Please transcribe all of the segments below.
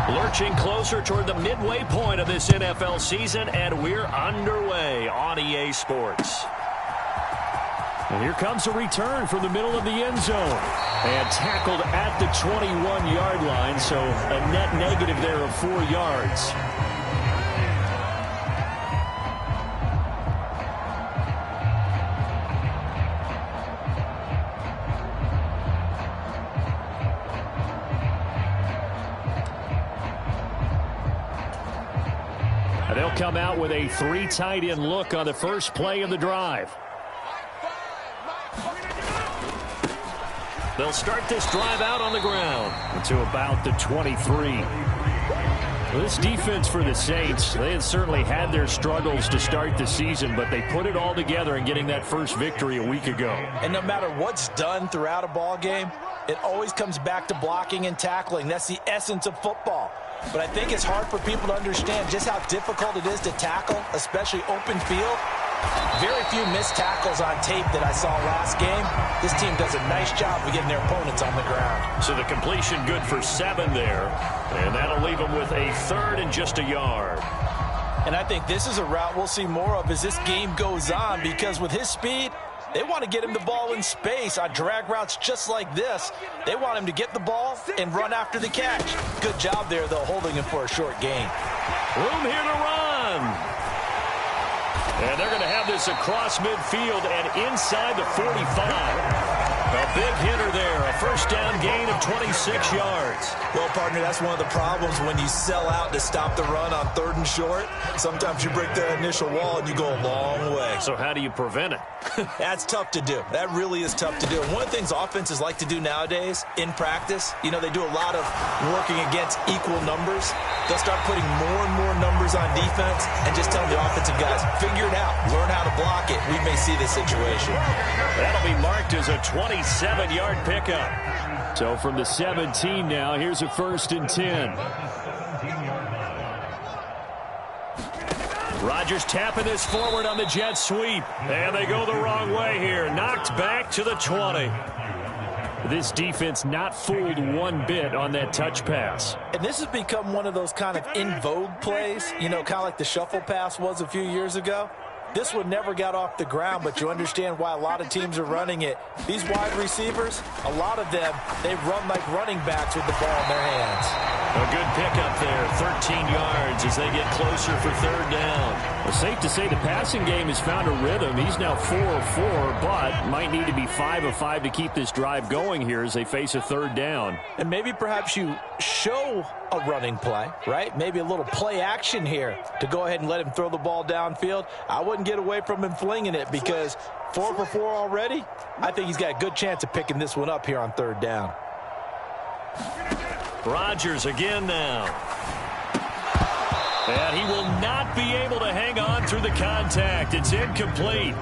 Lurching closer toward the midway point of this NFL season, and we're underway on EA Sports. And here comes a return from the middle of the end zone. And tackled at the 21-yard line, so a net negative there of 4 yards. They'll come out with a 3 tight end look on the first play of the drive. They'll start this drive out on the ground to about the 23. Well, this defense for the Saints, they had certainly had their struggles to start the season, but they put it all together in getting that first victory a week ago. And no matter what's done throughout a ball game, it always comes back to blocking and tackling. That's the essence of football. But I think it's hard for people to understand just how difficult it is to tackle, especially open field. Very few missed tackles on tape that I saw last game. This team does a nice job of getting their opponents on the ground. So the completion good for 7 there. And that'll leave them with a 3rd and just a yard. And I think this is a route we'll see more of as this game goes on, because with his speed, they want to get him the ball in space on drag routes just like this. They want him to get the ball and run after the catch. Good job there, though, holding him for a short gain. Room here to run. And they're going to have this across midfield and inside the 45. A big hitter there, a first down gain of 26 yards. Well, partner, that's one of the problems when you sell out to stop the run on 3rd and short. Sometimes you break that initial wall and you go a long way. So how do you prevent it? That's tough to do. That really is tough to do. And one of the things offenses like to do nowadays in practice, you know, they do a lot of working against equal numbers. They'll start putting more and more numbers on defense and just telling the offensive guys, figure it out, learn how to block it. We may see this situation. That'll be marked as a 27-yard pickup. So from the 17 now, here's a 1st and 10. Rodgers tapping this forward on the jet sweep. And they go the wrong way here. Knocked back to the 20. This defense not fooled one bit on that touch pass. And this has become one of those kind of in vogue plays, you know, kind of like the shuffle pass was a few years ago. This one never got off the ground, but you understand why a lot of teams are running it. These wide receivers, a lot of them, they run like running backs with the ball in their hands. A good pickup there, 13 yards as they get closer for 3rd down. Well, safe to say the passing game has found a rhythm. He's now 4 of 4, but might need to be 5 of 5 to keep this drive going here as they face a 3rd down. And maybe perhaps you show a running play, right? Maybe a little play action here to go ahead and let him throw the ball downfield. I wouldn't get away from him flinging it, because 4 for 4 already, I think he's got a good chance of picking this one up here on 3rd down. Rodgers again now. And he will not be able to hang on through the contact. It's incomplete.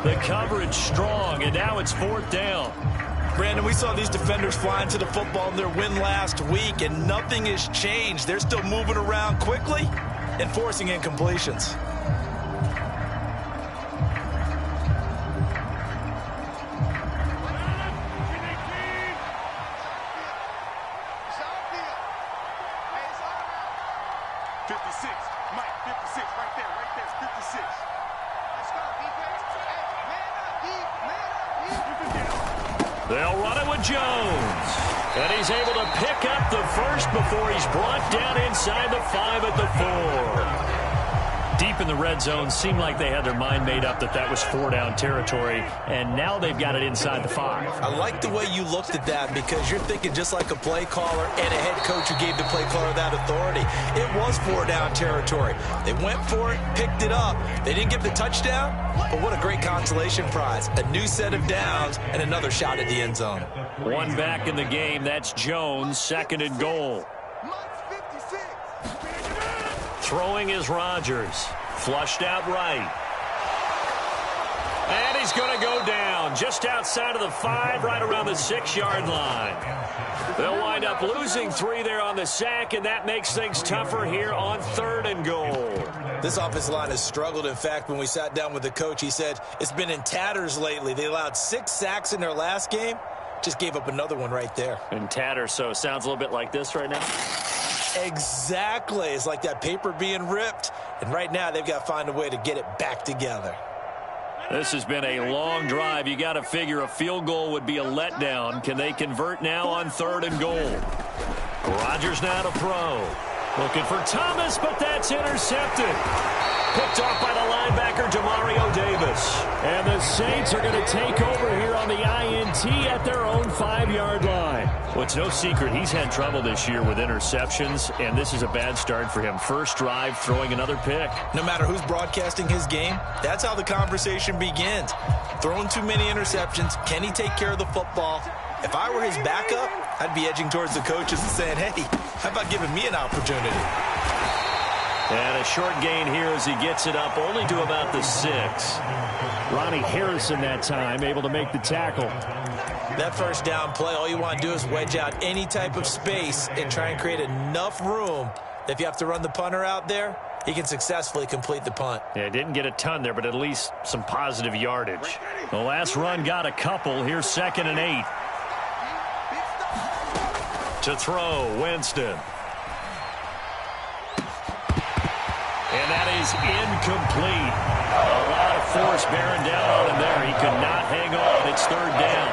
The coverage strong, and now it's 4th down. Brandon, we saw these defenders flying to the football in their win last week, and nothing has changed. They're still moving around quickly and forcing incompletions. They'll run it with Jones. And he's able to pick up the first before he's brought down inside the 5 at the 4. Deep in the red zone, seemed like they had their mind made up that was 4-down territory, and now they've got it inside the 5. I like the way you looked at that, because you're thinking just like a play caller and a head coach who gave the play caller that authority. It was 4-down territory. They went for it, picked it up. They didn't get the touchdown, but what a great consolation prize. A new set of downs and another shot at the end zone. One back in the game. That's Jones, 2nd and goal. Throwing is Rodgers. Flushed out right. And he's going to go down just outside of the 5, right around the 6-yard line. They'll wind up losing 3 there on the sack, and that makes things tougher here on 3rd and goal. This offensive line has struggled. In fact, when we sat down with the coach, he said it's been in tatters lately. They allowed 6 sacks in their last game. Just gave up another one right there. In tatters, so it sounds a little bit like this right now. Exactly. It's like that paper being ripped. And right now, they've got to find a way to get it back together. This has been a long drive. You got to figure a field goal would be a letdown. Can they convert now on 3rd and goal? Rodgers now to throw. Looking for Thomas, but that's intercepted. Picked off by the linebacker, Demario Davis. And the Saints are going to take over here on the INT at their own 5-yard line. Well, it's no secret he's had trouble this year with interceptions, and this is a bad start for him. First drive, throwing another pick. No matter who's broadcasting his game, that's how the conversation begins. Throwing too many interceptions, can he take care of the football? If I were his backup, I'd be edging towards the coaches and saying, hey, how about giving me an opportunity? And a short gain here as he gets it up only to about the 6. Ronnie Harrison that time able to make the tackle. That first down play, all you want to do is wedge out any type of space and try and create enough room that if you have to run the punter out there, he can successfully complete the punt. Yeah, didn't get a ton there, but at least some positive yardage. The last run got a couple. Here's 2nd and 8. To throw, Winston. And that is incomplete. A lot of force bearing down on him there. He could not hang on. It's 3rd down.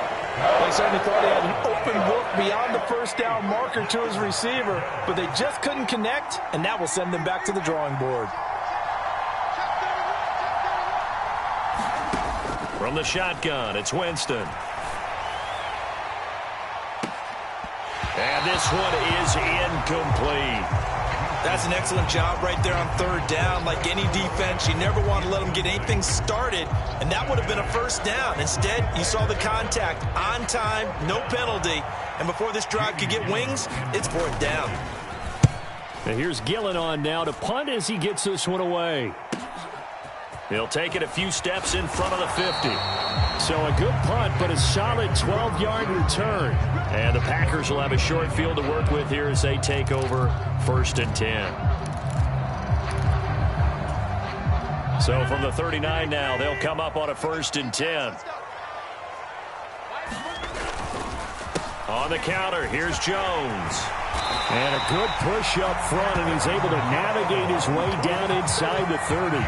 They certainly thought he had an open look beyond the first down marker to his receiver, but they just couldn't connect, and that will send them back to the drawing board. From the shotgun, it's Winston. And this one is incomplete. That's an excellent job right there on 3rd down. Like any defense, you never want to let them get anything started, and that would have been a first down. Instead, you saw the contact on time, no penalty, and before this drive could get wings, it's 4th down. And here's Gillen on now to punt as he gets this one away. He'll take it a few steps in front of the 50. So a good punt, but a solid 12-yard return. And the Packers will have a short field to work with here as they take over 1st and 10. So from the 39 now, they'll come up on a 1st and 10. On the counter, here's Jones. And a good push up front, and he's able to navigate his way down inside the 30.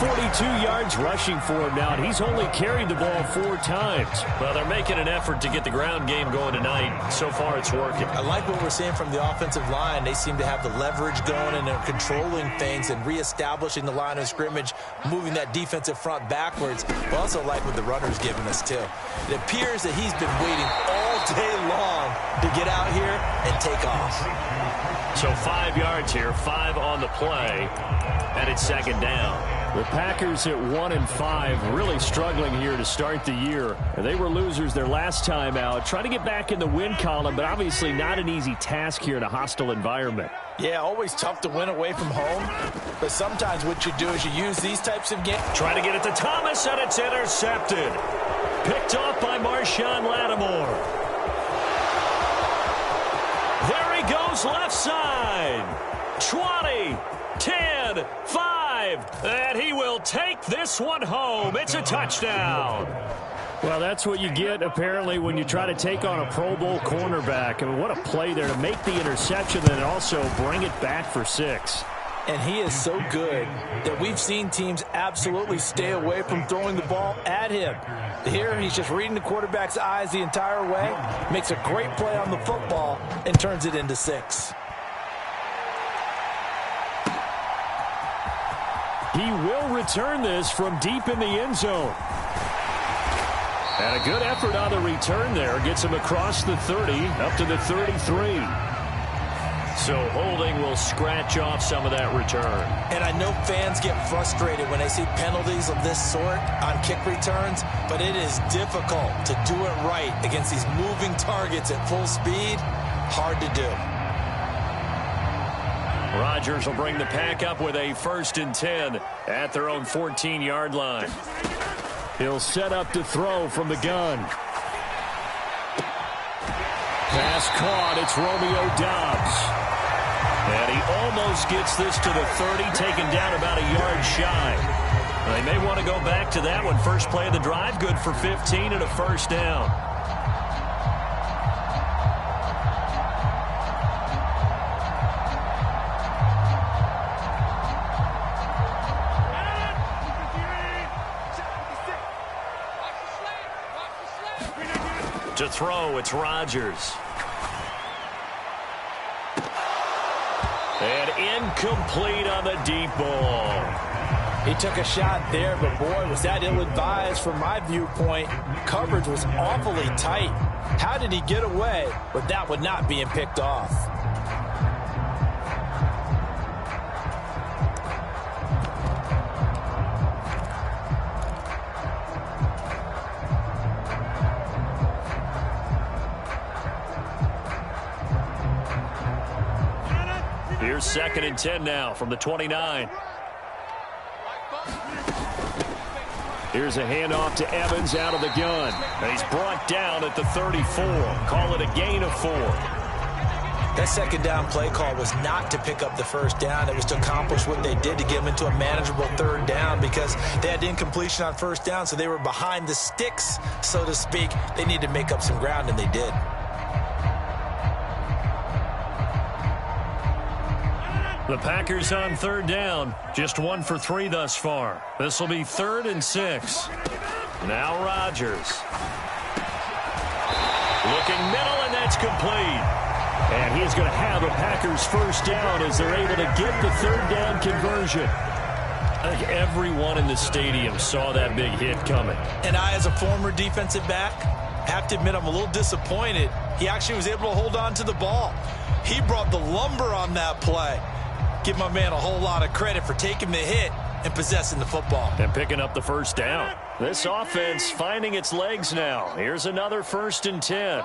42 yards rushing for him now, and he's only carried the ball 4 times. Well, they're making an effort to get the ground game going tonight. So far, it's working. I like what we're seeing from the offensive line. They seem to have the leverage going, and they're controlling things and reestablishing the line of scrimmage, moving that defensive front backwards. We also like what the runner's giving us, too. It appears that he's been waiting all day long to get out here and take off. So 5 yards here, 5 on the play, and it's 2nd down. The Packers at 1-5, really struggling here to start the year. They were losers their last time out, trying to get back in the win column, but obviously not an easy task here in a hostile environment. Yeah, always tough to win away from home, but sometimes what you do is you use these types of games. Trying to get it to Thomas, and it's intercepted. Picked off by Marshawn Lattimore. There he goes left side. 20, 10, 5, and he will take this one home. It's a touchdown. Well, that's what you get, apparently, when you try to take on a Pro Bowl cornerback. I mean, what a play there to make the interception and also bring it back for 6. And he is so good that we've seen teams absolutely stay away from throwing the ball at him. Here, he's just reading the quarterback's eyes the entire way, makes a great play on the football, and turns it into 6. He will return this from deep in the end zone. And a good effort on the return there. Gets him across the 30, up to the 33. So holding will scratch off some of that return. And I know fans get frustrated when they see penalties of this sort on kick returns, but it is difficult to do it right against these moving targets at full speed. Hard to do. Rodgers will bring the pack up with a 1st and 10 at their own 14-yard line. He'll set up to throw from the gun. Pass caught. It's Romeo Doubs. And he almost gets this to the 30, taken down about a yard shy. They may want to go back to that one. First play of the drive, good for 15 and a 1st down. To throw, it's Rodgers. And incomplete on the deep ball. He took a shot there, but boy, was that ill-advised from my viewpoint. Coverage was awfully tight. How did he get away with that one not being picked off? Here's 2nd and 10 now from the 29. Here's a handoff to Evans out of the gun. And he's brought down at the 34. Call it a gain of 4. That second down play call was not to pick up the first down. It was to accomplish what they did to get them into a manageable 3rd down because they had incompletion on 1st down, so they were behind the sticks, so to speak. They needed to make up some ground, and they did. The Packers on 3rd down. Just 1 for 3 thus far. This will be 3rd and 6. Now Rodgers. Looking middle, and that's complete. And he's going to have a Packers first down as they're able to get the 3rd down conversion. I think everyone in the stadium saw that big hit coming. And I, as a former defensive back, have to admit I'm a little disappointed. He actually was able to hold on to the ball. He brought the lumber on that play. Give my man a whole lot of credit for taking the hit and possessing the football. And picking up the first down. This offense finding its legs now. Here's another 1st and 10.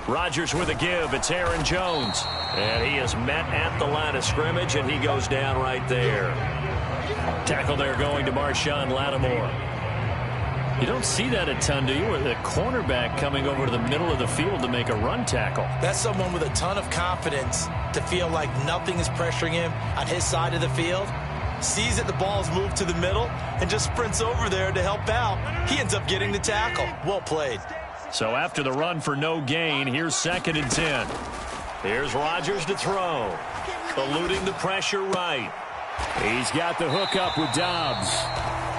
Rodgers with a give. It's Aaron Jones. And he is met at the line of scrimmage, and he goes down right there. Tackle there going to Marshawn Lattimore. You don't see that a ton, do you? With a cornerback coming over to the middle of the field to make a run tackle. That's someone with a ton of confidence to feel like nothing is pressuring him on his side of the field. Sees that the ball's moved to the middle and just sprints over there to help out. He ends up getting the tackle. Well played. So after the run for no gain, here's 2nd and 10. Here's Rodgers to throw. Eluding the pressure right. He's got the hook up with Dobbs.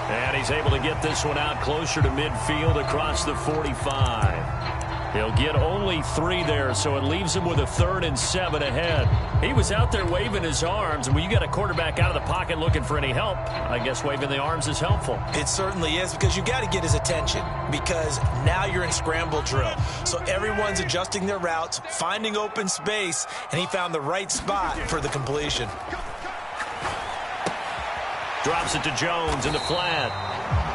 And he's able to get this one out closer to midfield across the 45. He'll get only 3 there, so it leaves him with a 3rd and 7 ahead. He was out there waving his arms, and when you got a quarterback out of the pocket looking for any help, I guess waving the arms is helpful. It certainly is, because you got to get his attention, because now you're in scramble drill. So everyone's adjusting their routes, finding open space, and he found the right spot for the completion. Drops it to Jones in the flat.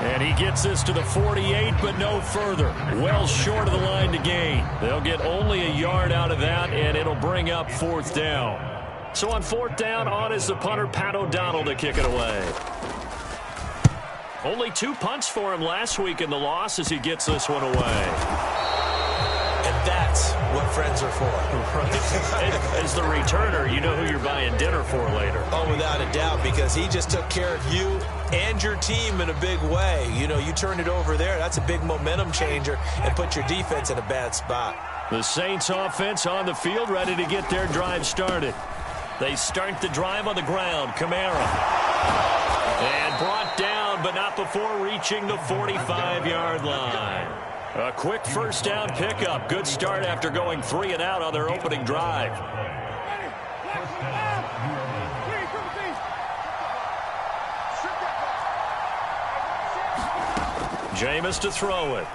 And he gets this to the 48, but no further. Well short of the line to gain. They'll get only a yard out of that, and it'll bring up 4th down. So on 4th down, on is the punter, Pat O'Donnell, to kick it away. Only 2 punts for him last week in the loss as he gets this one away. And that's what friends are for. Right. As the returner, you know who you're buying dinner for later. Oh, without a doubt, because he just took care of you and your team in a big way. You know, you turn it over there, that's a big momentum changer, and put your defense in a bad spot. The Saints offense on the field, ready to get their drive started. They start the drive on the ground. Kamara. And brought down, but not before reaching the 45-yard line. A quick first down pickup. Good start after going 3 and out on their opening drive. Jameis to throw it.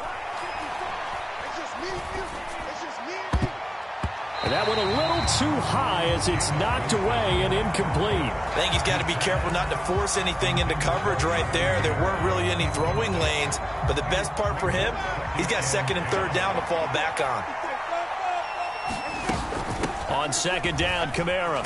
And that went a little too high as it's knocked away and incomplete. I think he's got to be careful not to force anything into coverage right there. There weren't really any throwing lanes, but the best part for him, he's got 2nd and 3rd down to fall back on. On 2nd down, Kamara.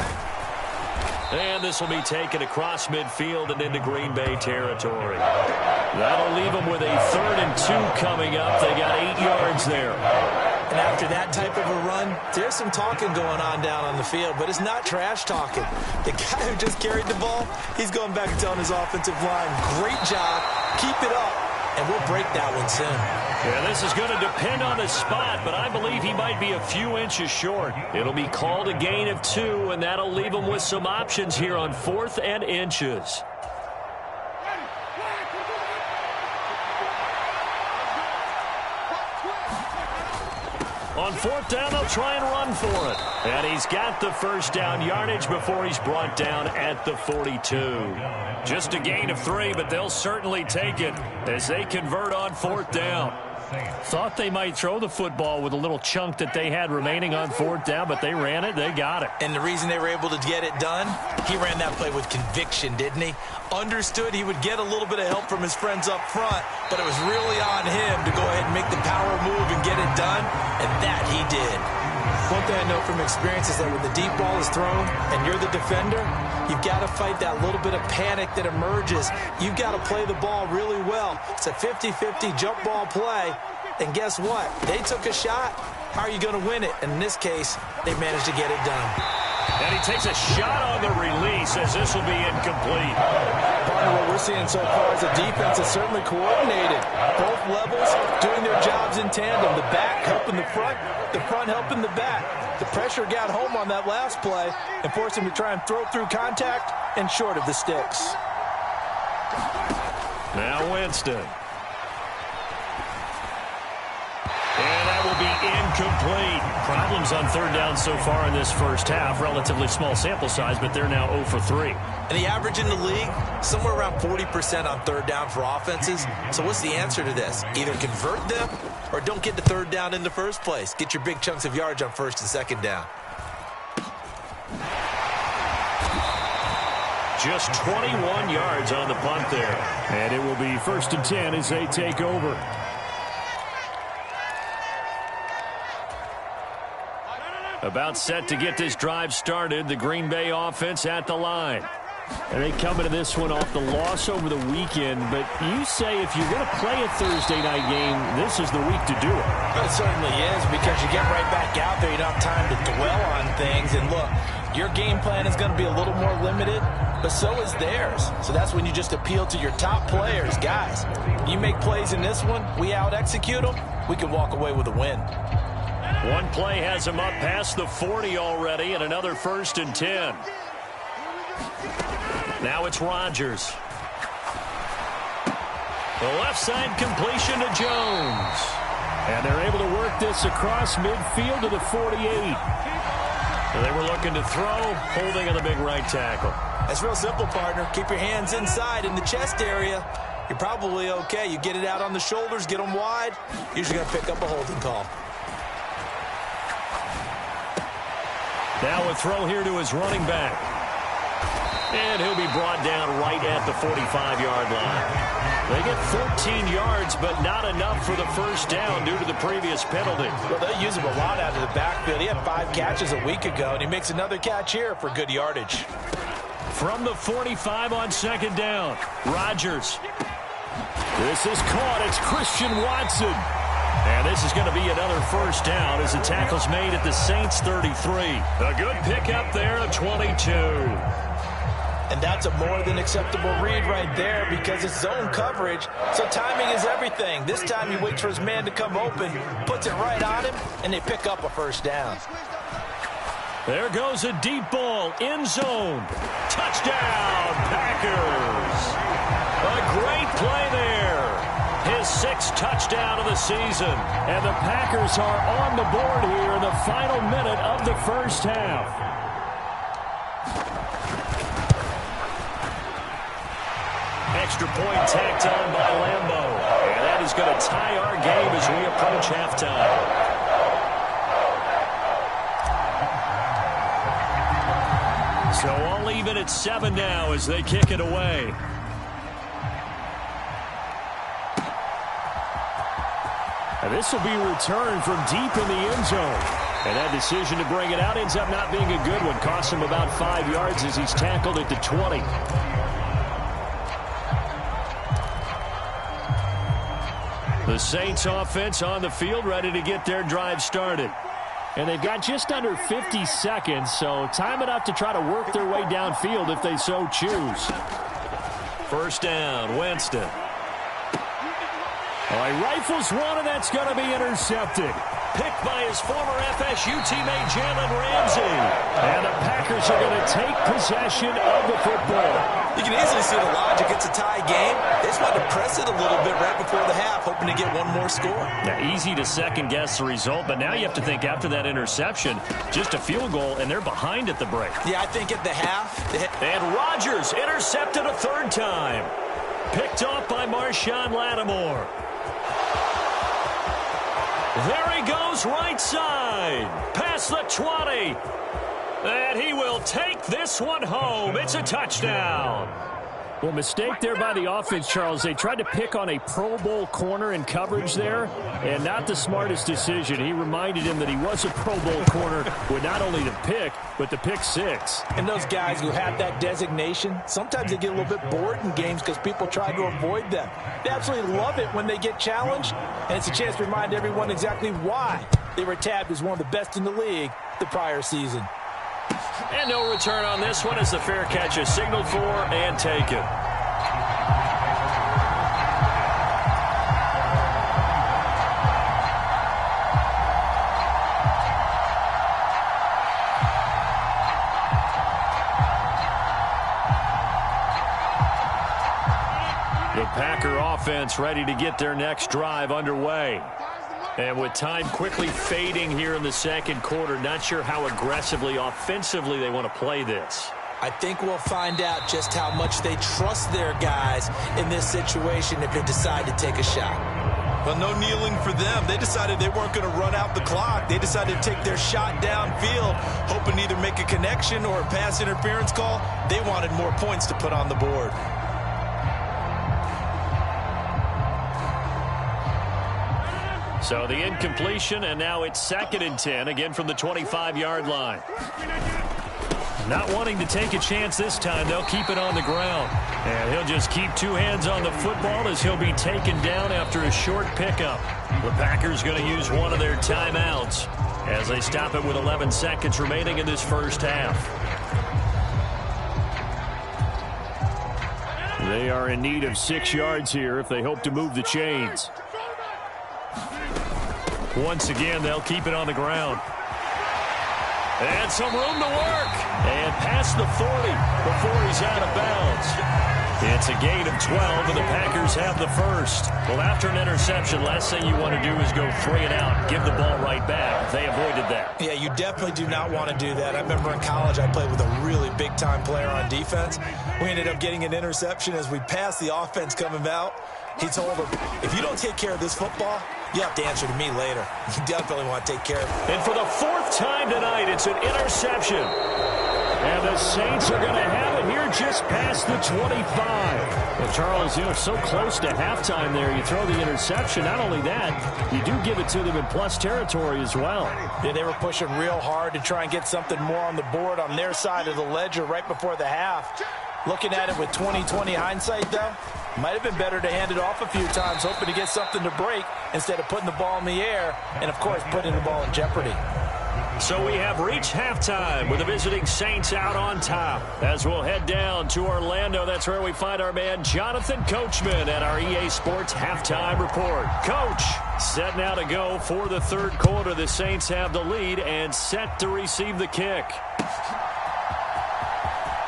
And this will be taken across midfield and into Green Bay territory. That'll leave them with a 3rd and 2 coming up. They got 8 yards there. And after that type of a run, there's some talking going on down on the field, but it's not trash talking. The guy who just carried the ball, he's going back and telling his offensive line, great job, keep it up, and we'll break that one soon. Yeah, this is going to depend on the spot, but I believe he might be a few inches short. It'll be called a gain of 2, and that'll leave him with some options here on 4th and inches. On fourth down, they'll try and run for it. And he's got the first down yardage before he's brought down at the 42. Just a gain of 3, but they'll certainly take it as they convert on fourth down. Thought they might throw the football with a little chunk that they had remaining on fourth down, but they ran it, they got it. And the reason they were able to get it done, he ran that play with conviction, didn't he? Understood he would get a little bit of help from his friends up front, but it was really on him to go ahead and make the power move and get it done, and that he did. One thing I know from experience is that when the deep ball is thrown and you're the defender, you've got to fight that little bit of panic that emerges. You've got to play the ball really well. It's a 50-50 jump ball play, and guess what? They took a shot. How are you going to win it? And in this case, they managed to get it done. And he takes a shot on the release as this will be incomplete. Partner, what we're seeing so far is the defense is certainly coordinated. Both levels doing their jobs in tandem. The back helping the front helping the back. The pressure got home on that last play and forced him to try and throw through contact and short of the sticks. Now Winston. And that will be incomplete. Problems on third down so far in this first half. Relatively small sample size, but they're now 0 for 3. And the average in the league, somewhere around 40% on third down for offenses. So what's the answer to this? Either convert them or don't get the third down in the first place. Get your big chunks of yards on first and second down. Just 21 yards on the punt there. And it will be 1st and 10 as they take over. About set to get this drive started. The Green Bay offense at the line. And they come into this one off the loss over the weekend. But you say if you're going to play a Thursday night game, this is the week to do it. It certainly is, because you get right back out there. You don't have time to dwell on things. And look, your game plan is going to be a little more limited, but so is theirs. So that's when you just appeal to your top players. Guys, you make plays in this one, we out-execute them, we can walk away with a win. One play has him up past the 40 already, and another 1st and 10. Now it's Rodgers. The left side completion to Jones. And they're able to work this across midfield to the 48. So they were looking to throw, holding on the big right tackle. That's real simple, partner. Keep your hands inside in the chest area. You're probably okay. You get it out on the shoulders, get them wide. Usually going to pick up a holding call. Now a throw here to his running back. And he'll be brought down right at the 45-yard line. They get 14 yards, but not enough for the first down due to the previous penalty. Well, they use him a lot out of the backfield. He had 5 catches a week ago, and he makes another catch here for good yardage. From the 45 on 2nd down, Rodgers. This is caught. It's Christian Watson. And this is going to be another first down as the tackle's made at the Saints 33. A good pickup there of 22. And that's a more than acceptable read right there, because it's zone coverage, so timing is everything. This time he waits for his man to come open, puts it right on him, and they pick up a first down. There goes a deep ball, end zone. Touchdown, Packers. A great play there. His 6th touchdown of the season. And the Packers are on the board here in the final minute of the first half. Extra point tacked on by Lambeau. And that is going to tie our game as we approach halftime. So all even at 7 now as they kick it away. And this will be returned from deep in the end zone. And that decision to bring it out ends up not being a good one. Costs him about 5 yards as he's tackled at the 20. The Saints offense on the field, ready to get their drive started. And they've got just under 50 seconds, so time enough to try to work their way downfield if they so choose. First down, Winston. Oh, he rifles one, and that's going to be intercepted. pick by his former FSU teammate Jalen Ramsey. And the Packers are going to take possession of the football. You can easily see the logic. It's a tie game. They just wanted to press it a little bit right before the half, hoping to get one more score. Now, easy to second-guess the result, but now you have to think after that interception, just a field goal, and they're behind at the break. Yeah, I think at the half. And Rodgers intercepted a third time. Picked off by Marshawn Lattimore. There he goes, right side. Past the 20. And he will take this one home. It's a touchdown. Well, mistake there by the offense, Charles. They tried to pick on a Pro Bowl corner in coverage there, and not the smartest decision. He reminded him that he was a Pro Bowl corner with not only the pick, but the pick six. And those guys who have that designation, sometimes they get a little bit bored in games because people try to avoid them. They absolutely love it when they get challenged, and it's a chance to remind everyone exactly why they were tabbed as one of the best in the league the prior season. And no return on this one as the fair catch is signaled for and taken. The Packer offense ready to get their next drive underway. And with time quickly fading here in the second quarter, not sure how aggressively, offensively they want to play this. I think we'll find out just how much they trust their guys in this situation if they decide to take a shot. Well, no kneeling for them. They decided they weren't going to run out the clock. They decided to take their shot downfield, hoping to either make a connection or a pass interference call. They wanted more points to put on the board. So the incompletion, and now it's 2nd and 10, again from the 25-yard line. Not wanting to take a chance this time, they'll keep it on the ground. And he'll just keep two hands on the football as he'll be taken down after a short pickup. The Packers going to use one of their timeouts as they stop it with 11 seconds remaining in this first half. They are in need of 6 yards here if they hope to move the chains. Once again, they'll keep it on the ground. And some room to work. And past the 40 before he's out of bounds. It's a gain of 12, and the Packers have the first. Well, after an interception, last thing you want to do is go 3 and out and give the ball right back. They avoided that. Yeah, you definitely do not want to do that. I remember in college I played with a really big-time player on defense. We ended up getting an interception as we passed the offense coming out. He told him, if you don't take care of this football, you have to answer to me later. You definitely want to take care of it. And for the 4th time tonight, it's an interception. And the Saints are going to have it here just past the 25. Well, Charles, so close to halftime there. You throw the interception. Not only that, you do give it to them in plus territory as well. Yeah, they were pushing real hard to try and get something more on the board on their side of the ledger right before the half. Looking at it with 20/20 hindsight, though, might have been better to hand it off a few times, hoping to get something to break instead of putting the ball in the air and, of course, putting the ball in jeopardy. So we have reached halftime with the visiting Saints out on top. As we'll head down to Orlando, that's where we find our man Jonathan Coachman at our EA Sports Halftime Report. Coach, set now to go for the third quarter. The Saints have the lead and set to receive the kick.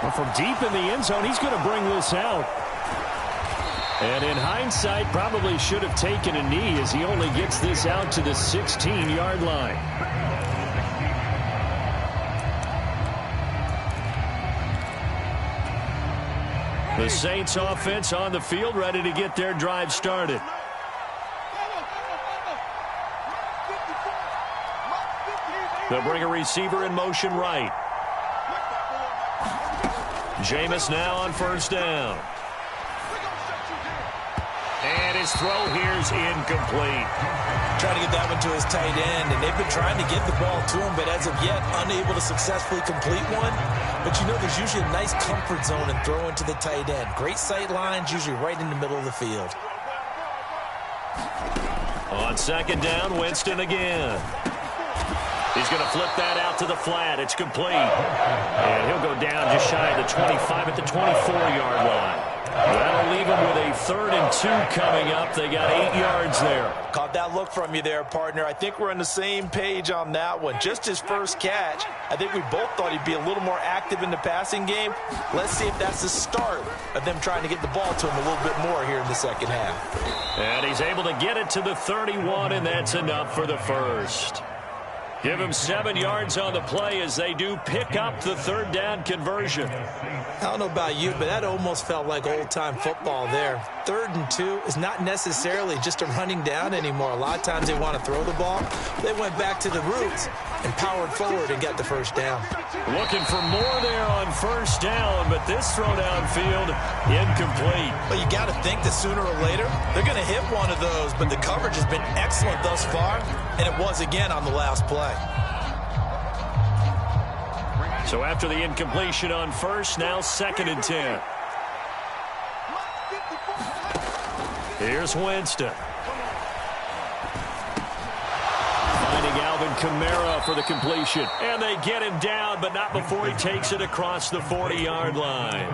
Well, from deep in the end zone, he's going to bring this out. And in hindsight, probably should have taken a knee as he only gets this out to the 16-yard line. The Saints offense on the field, ready to get their drive started. They'll bring a receiver in motion right. Jameis now on first down. And his throw here's incomplete. Trying to get that one to his tight end, and they've been trying to get the ball to him, but as of yet, unable to successfully complete one. But there's usually a nice comfort zone in throwing to the tight end. Great sight lines, usually right in the middle of the field. On second down, Winston again. He's going to flip that out to the flat. It's complete. And he'll go down just shy of the 25 at the 24-yard line. That'll leave them with a 3rd and 2 coming up. They got 8 yards there. Caught that look from you there, partner. I think we're on the same page on that one. Just his first catch. I think we both thought he'd be a little more active in the passing game. Let's see if that's the start of them trying to get the ball to him a little bit more here in the second half. And he's able to get it to the 31, and that's enough for the first. Give him 7 yards on the play as they do pick up the 3rd down conversion. I don't know about you, but that almost felt like old-time football there. 3rd and 2 is not necessarily just a running down anymore. A lot of times they want to throw the ball. They went back to the roots and powered forward and got the first down. Looking for more there on 1st down, but this throw downfield incomplete. Well, you got to think that sooner or later they're going to hit one of those, but the coverage has been excellent thus far, and it was again on the last play. So after the incompletion on 1st, now 2nd and 10. Here's Winston. Finding Alvin Kamara for the completion. And they get him down, but not before he takes it across the 40-yard line.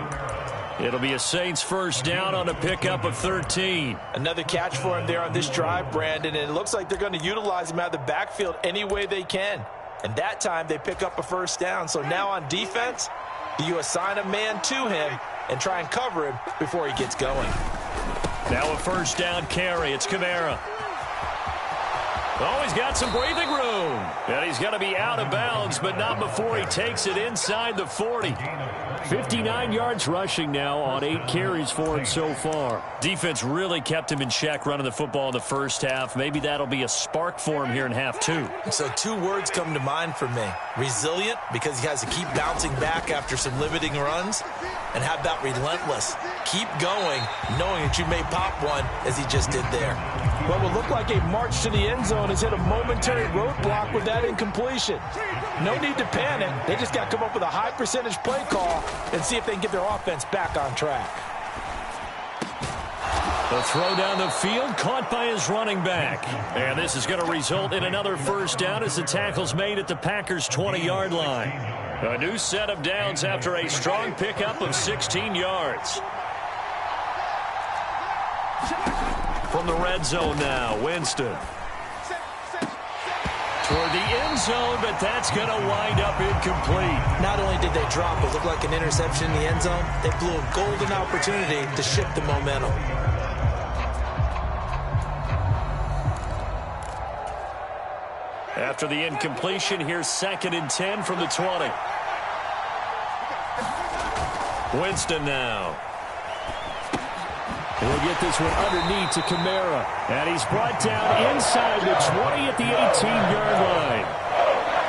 It'll be a Saints 1st down on a pickup of 13. Another catch for him there on this drive, Brandon, and it looks like they're going to utilize him out of the backfield any way they can. And that time they pick up a 1st down. So now on defense, do you assign a man to him and try and cover him before he gets going? Now a 1st down carry. It's Kamara. Oh, he's got some breathing room. And he's going to be out of bounds, but not before he takes it inside the 40. 59 yards rushing now on 8 carries for him so far. Defense really kept him in check running the football in the 1st half. Maybe that'll be a spark for him here in half 2. So 2 words come to mind for me. Resilient, because he has to keep bouncing back after some limiting runs. And how about relentless? Keep going, knowing that you may pop one, as he just did there. Well, it would look like a march to the end zone has hit a momentary roadblock with that incompletion. No need to panic. They just got to come up with a high percentage play call and see if they can get their offense back on track. The throw down the field caught by his running back. And this is going to result in another 1st down as the tackle's made at the Packers' 20-yard line. A new set of downs after a strong pickup of 16 yards. From the red zone now, Winston. Toward the end zone, but that's going to wind up incomplete. Not only did they drop what looked like an interception in the end zone, they blew a golden opportunity to shift the momentum. After the incompletion, here's 2nd and 10 from the 20. Winston now. He'll get this one underneath to Kamara. And he's brought down inside the 20 at the 18-yard line.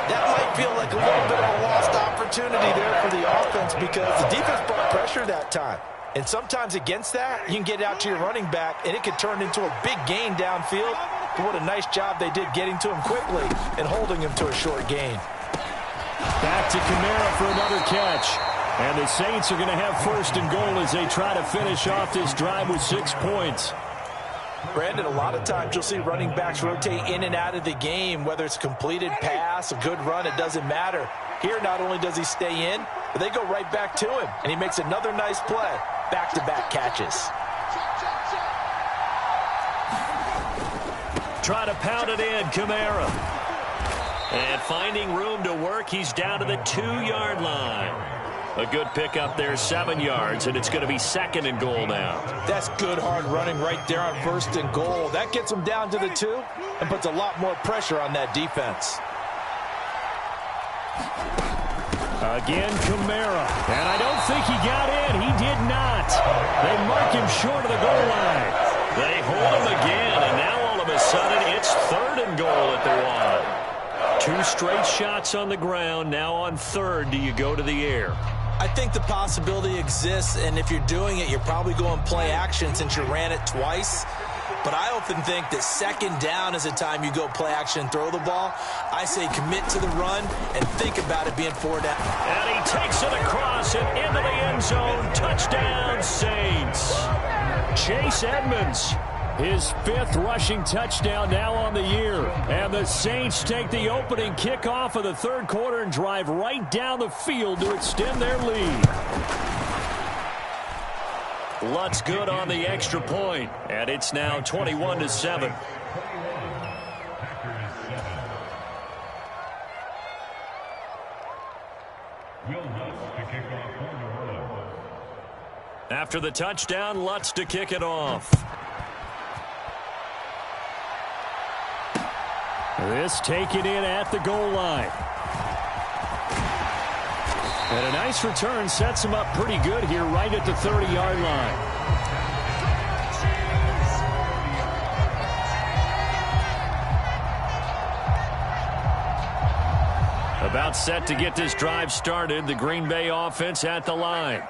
That might feel like a little bit of a lost opportunity there for the offense because the defense brought pressure that time. And sometimes against that, you can get out to your running back, and it could turn into a big gain downfield. But what a nice job they did getting to him quickly and holding him to a short gain. Back to Kamara for another catch. And the Saints are going to have 1st and goal as they try to finish off this drive with 6 points. Brandon, a lot of times you'll see running backs rotate in and out of the game, whether it's a completed pass, a good run, it doesn't matter. Here, not only does he stay in, but they go right back to him, and he makes another nice play. Back-to-back catches. Try to pound it in, Kamara. And finding room to work, he's down to the 2-yard line. A good pickup there, 7 yards, and it's going to be 2nd and goal now. That's good hard running right there on 1st and goal. That gets them down to the 2 and puts a lot more pressure on that defense. Again, Kamara. And I don't think he got in. He did not. They mark him short of the goal line. They hold him again, and now all of a sudden it's 3rd and goal at the 1. 2 straight shots on the ground. Now on 3rd, do you go to the air? I think the possibility exists, and if you're doing it, you're probably going play action since you ran it twice. But I often think that 2nd down is the time you go play action and throw the ball. I say commit to the run and think about it being 4 down. And he takes it across and into the end zone. Touchdown, Saints. Chase Edmonds, his 5th rushing touchdown now on the year. And the Saints take the opening kickoff of the 3rd quarter and drive right down the field to extend their lead. Lutz good on the extra point, and it's now 21-7. After the touchdown, Lutz to kick it off. This taken in at the goal line. And a nice return sets him up pretty good here right at the 30-yard line. About set to get this drive started, the Green Bay offense at the line.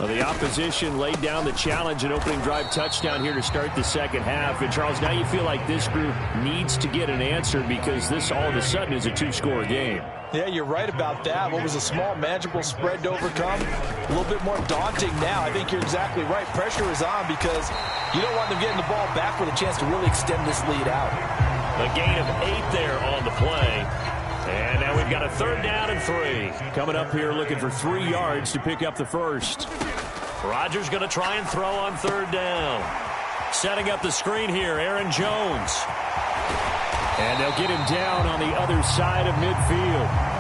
Well, the opposition laid down the challenge and opening drive touchdown here to start the second half. And, Charles, now you feel like this group needs to get an answer because this all of a sudden is a two-score game. Yeah, you're right about that. What was a small, manageable spread to overcome, a little bit more daunting now. I think you're exactly right. Pressure is on because you don't want them getting the ball back with a chance to really extend this lead out. A gain of 8 there on the play. And now we've got a 3rd down and 3. Coming up here looking for 3 yards to pick up the first. Rodgers going to try and throw on 3rd down. Setting up the screen here, Aaron Jones. And they'll get him down on the other side of midfield.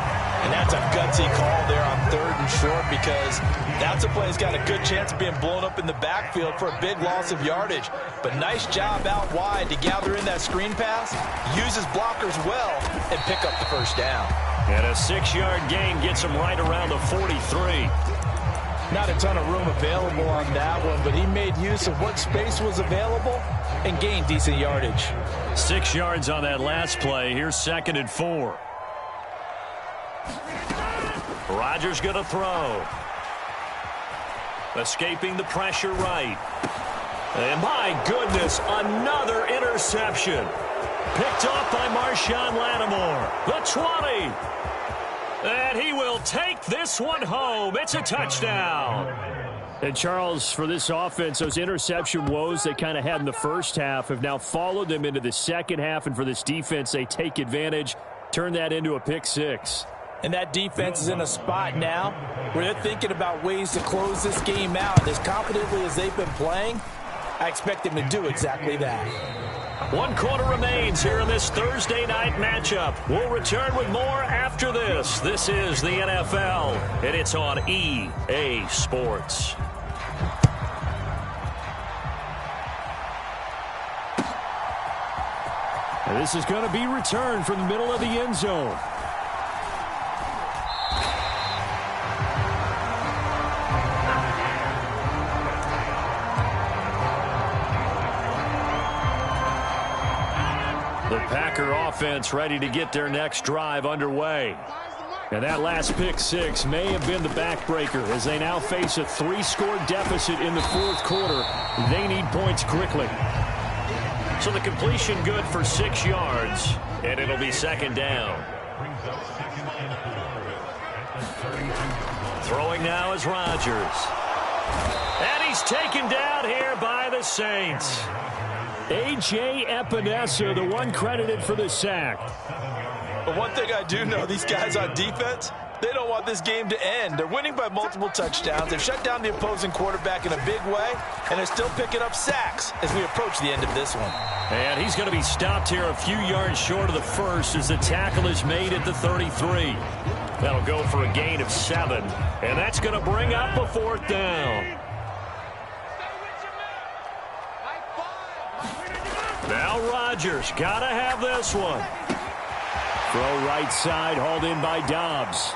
And that's a gutsy call there on 3rd and short because that's a play that's got a good chance of being blown up in the backfield for a big loss of yardage. But nice job out wide to gather in that screen pass, use his blockers well, and pick up the first down. And a 6-yard gain gets him right around the 43. Not a ton of room available on that one, but he made use of what space was available and gained decent yardage. 6 yards on that last play. Here's 2nd and 4. Rodgers going to throw. Escaping the pressure right. And my goodness, another interception. Picked off by Marshawn Lattimore. The 20. And he will take this one home. It's a touchdown. And, Charles, for this offense, those interception woes they kind of had in the first half have now followed them into the second half. And for this defense, they take advantage, turn that into a pick 6. And that defense is in a spot now where they're thinking about ways to close this game out. And as confidently as they've been playing, I expect them to do exactly that. 1 quarter remains here in this Thursday night matchup. We'll return with more after this. This is the NFL, and it's on EA Sports. And this is going to be returned from the middle of the end zone. The Packer offense ready to get their next drive underway. And that last pick 6 may have been the backbreaker as they now face a 3-score deficit in the 4th quarter. They need points quickly. So the completion good for 6 yards, and it'll be 2nd down. Throwing now is Rodgers. And he's taken down here by the Saints. A.J. Epinesa, the one credited for the sack. But one thing I do know, these guys on defense, they don't want this game to end. They're winning by multiple touchdowns. They've shut down the opposing quarterback in a big way, and they're still picking up sacks as we approach the end of this one. And he's going to be stopped here a few yards short of the first as the tackle is made at the 33. That'll go for a gain of 7, and that's going to bring up a 4th down. Now Rodgers got to have this one. Throw right side, hauled in by Dobbs.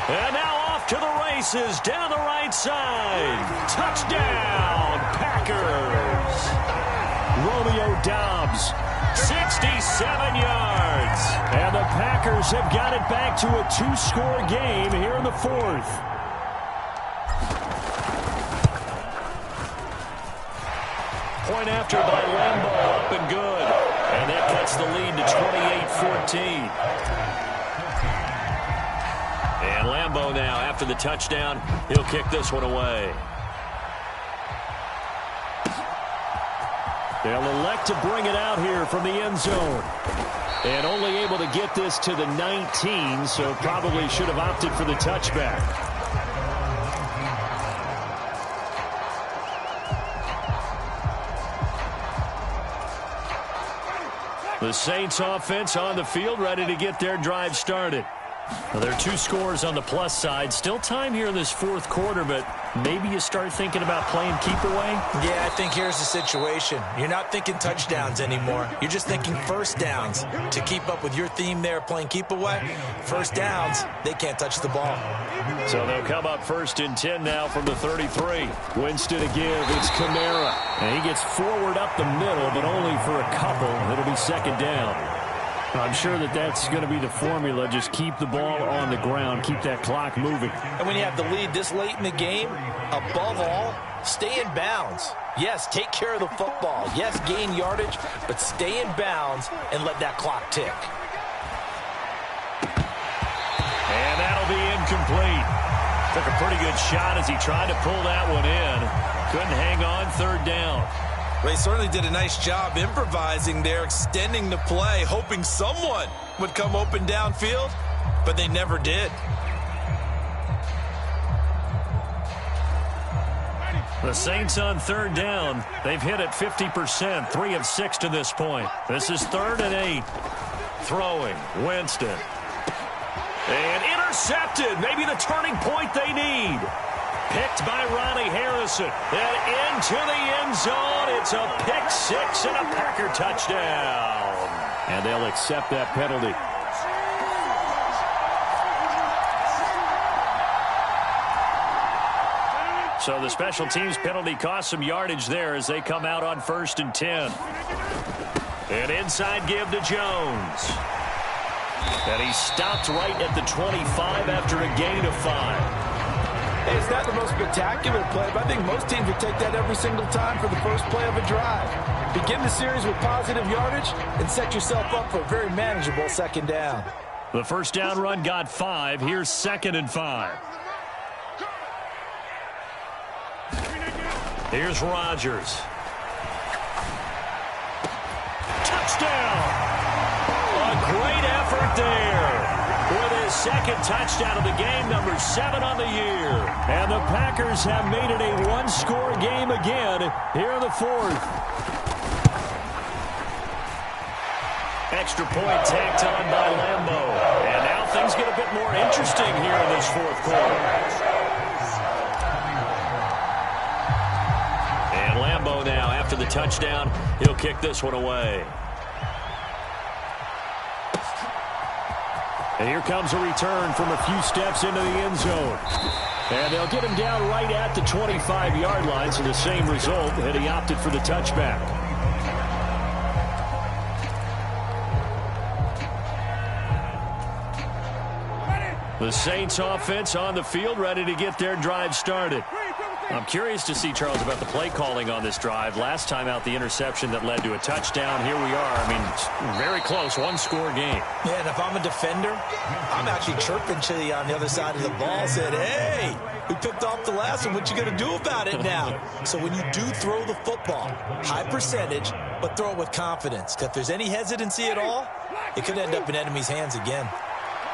And now off to the races, down the right side. Touchdown, Packers. Romeo Dobbs, 67 yards. And the Packers have got it back to a 2-score game here in the 4th. Point after by Lambeau, up and good. And that cuts the lead to 28-14. And Lambeau now, after the touchdown, he'll kick this one away. They'll elect to bring it out here from the end zone. And only able to get this to the 19, so probably should have opted for the touchback. The Saints offense on the field, ready to get their drive started. Well, there are 2 scores on the plus side. Still time here in this fourth quarter, but maybe you start thinking about playing keep away? Yeah, I think here's the situation. You're not thinking touchdowns anymore. You're just thinking first downs. To keep up with your theme there, playing keep away, first downs, they can't touch the ball. So they'll come up 1st and 10 now from the 33. Winston to give. It's Kamara. And he gets forward up the middle, but only for a couple. It'll be 2nd down. I'm sure that's going to be the formula. Just keep the ball on the ground. Keep that clock moving. And when you have the lead this late in the game, above all, stay in bounds. Yes, take care of the football. Yes, gain yardage, but stay in bounds and let that clock tick. And that'll be incomplete. Took a pretty good shot as he tried to pull that one in. Couldn't hang on, 3rd down. They certainly did a nice job improvising there, extending the play, hoping someone would come open downfield, but they never did. The Saints on 3rd down. They've hit it 50%, 3 of 6 to this point. This is 3rd and 8. Throwing, Winston. And intercepted, maybe the turning point they need. Picked by Ronnie Harrison. And into the end zone. It's a pick 6 and a Packer touchdown. And they'll accept that penalty. So the special teams penalty cost some yardage there as they come out on 1st and 10. An inside give to Jones. And he stopped right at the 25 after a gain of 5. Hey, it's not the most spectacular play, but I think most teams would take that every single time for the first play of a drive. Begin the series with positive yardage and set yourself up for a very manageable 2nd down. The first down run got 5. Here's 2nd and 5. Here's Rodgers. Touchdown! A great effort there. With his 2nd touchdown of the game, number 7 on the year. And the Packers have made it a 1-score game again here in the 4th. Extra point tacked on by Lambo. And now things get a bit more interesting here in this 4th quarter. And Lambo now, after the touchdown, he'll kick this one away. And here comes a return from a few steps into the end zone. And they'll get him down right at the 25-yard line, so the same result, and he opted for the touchback. The Saints offense on the field, ready to get their drive started. I'm curious to see, Charles, about the play calling on this drive. Last time out, the interception that led to a touchdown. Here we are. I mean, very close, 1-score game. Yeah, and if I'm a defender, I'm actually chirping to you on the other side of the ball, said, hey, we picked off the last one. What you going to do about it now? So when you do throw the football, high percentage, but throw it with confidence. If there's any hesitancy at all, it could end up in enemy's hands again.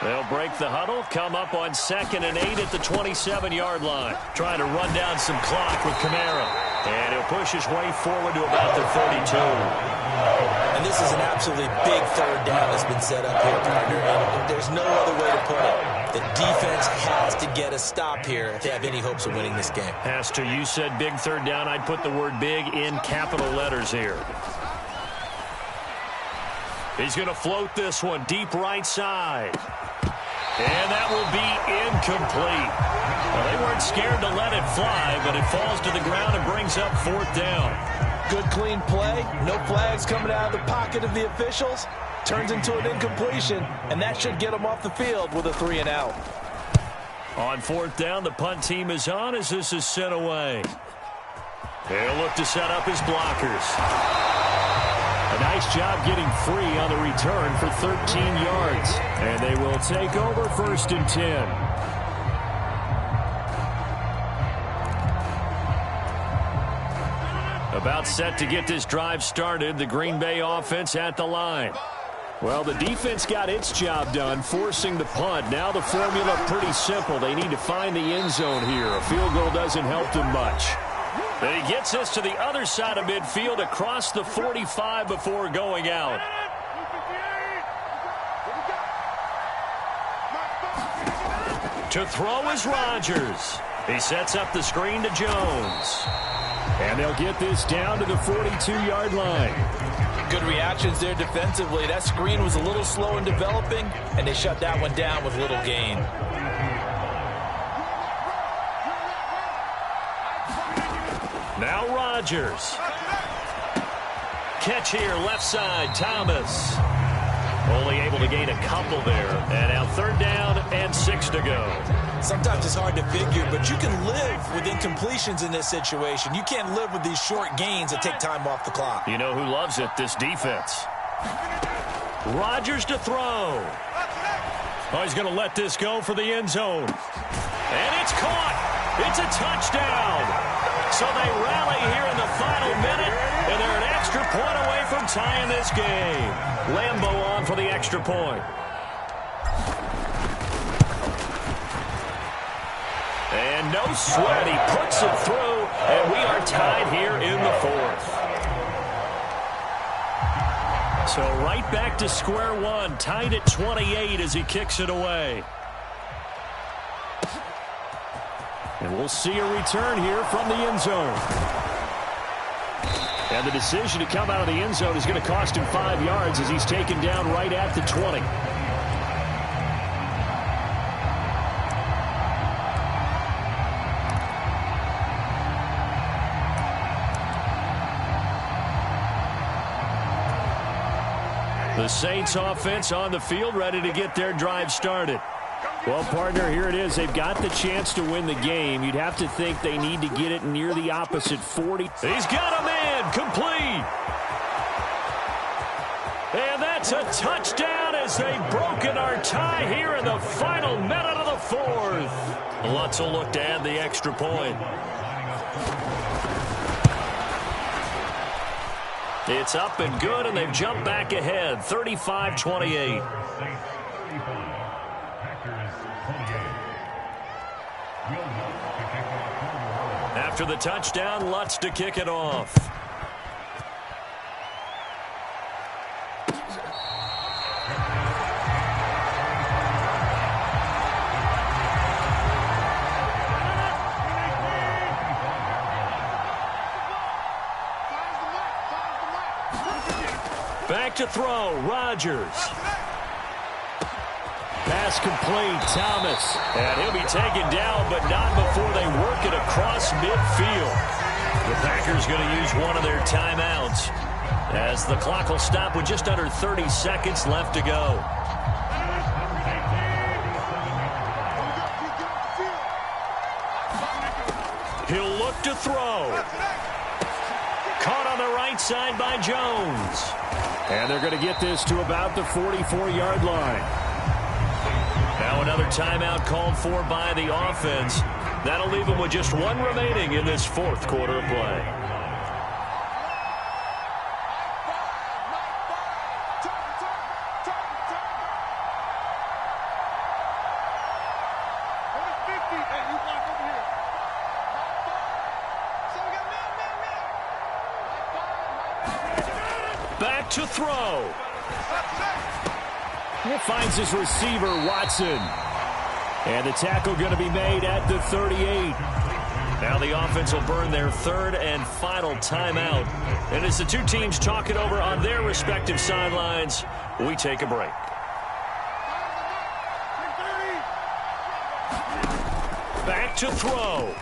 They'll break the huddle, come up on 2nd and 8 at the 27-yard line. Trying to run down some clock with Kamara. And he'll push his way forward to about the 32. And this is an absolutely big 3rd down that's been set up here, partner. And there's no other way to put it. The defense has to get a stop here if they have any hopes of winning this game. Has to. You said big 3rd down. I'd put the word big in capital letters here. He's going to float this one deep right side. And that will be incomplete. Well, they weren't scared to let it fly, but it falls to the ground and brings up 4th down. Good, clean play. No flags coming out of the pocket of the officials. Turns into an incompletion, and that should get them off the field with a 3 and out. On 4th down, the punt team is on as this is sent away. They'll look to set up his blockers. A nice job getting free on the return for 13 yards. And they will take over 1st and 10. About set to get this drive started. The Green Bay offense at the line. Well, the defense got its job done, forcing the punt. Now the formula pretty simple. They need to find the end zone here. A field goal doesn't help them much. And he gets this to the other side of midfield across the 45 before going out. To throw is Rodgers. He sets up the screen to Jones. And they'll get this down to the 42-yard line. Good reactions there defensively. That screen was a little slow in developing, and they shut that one down with little gain. Now Rodgers. Catch here, left side, Thomas. Only able to gain a couple there. And now 3rd down and 6 to go. Sometimes it's hard to figure, but you can live with incompletions in this situation. You can't live with these short gains that take time off the clock. You know who loves it? This defense. Rodgers to throw. Oh, he's going to let this go for the end zone. And it's caught. It's a touchdown. So they rally here in the final minute, and they're an extra point away from tying this game. Lambeau on for the extra point. And no sweat, he puts it through, and we are tied here in the 4th. So right back to square one, tied at 28 as he kicks it away. And we'll see a return here from the end zone. And the decision to come out of the end zone is going to cost him 5 yards as he's taken down right at the 20. The Saints offense on the field, ready to get their drive started. Well, partner, here it is. They've got the chance to win the game. You'd have to think they need to get it near the opposite 40. He's got a man, complete. And that's a touchdown as they've broken our tie here in the final minute of the 4th. Lutz will look to add the extra point. It's up and good, and they've jumped back ahead, 35-28. After the touchdown, Lutz to kick it off. Back to throw, Rodgers. Pass complete, Thomas. And he'll be taken down, but not before they work it across midfield. The Packers going to use one of their timeouts as the clock will stop with just under 30 seconds left to go. He'll look to throw. Caught on the right side by Jones. And they're going to get this to about the 44-yard line. Now another timeout called for by the offense. That'll leave them with just one remaining in this 4th quarter of play. Back to throw. He finds his receiver, Watson. And the tackle going to be made at the 38. Now the offense will burn their 3rd and final timeout. And as the two teams talk it over on their respective sidelines, we take a break. Back to throw.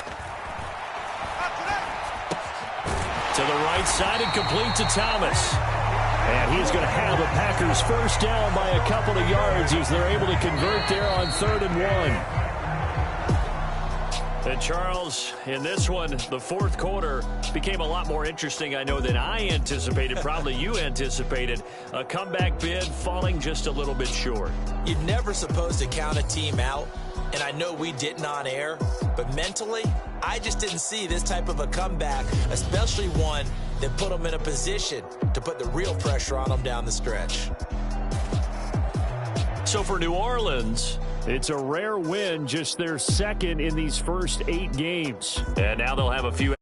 To the right side and complete to Thomas. And he's going to have a Packers first down by a couple of yards as they're able to convert there on 3rd and 1. And Charles, in this one, the 4th quarter became a lot more interesting, I know, than I anticipated. Probably you anticipated. A comeback bid falling just a little bit short. You're never supposed to count a team out, and I know we didn't on air, but mentally, I just didn't see this type of a comeback, especially one that put them in a position to put the real pressure on them down the stretch. So for New Orleans, it's a rare win, just their 2nd in these first 8 games. And now they'll have a few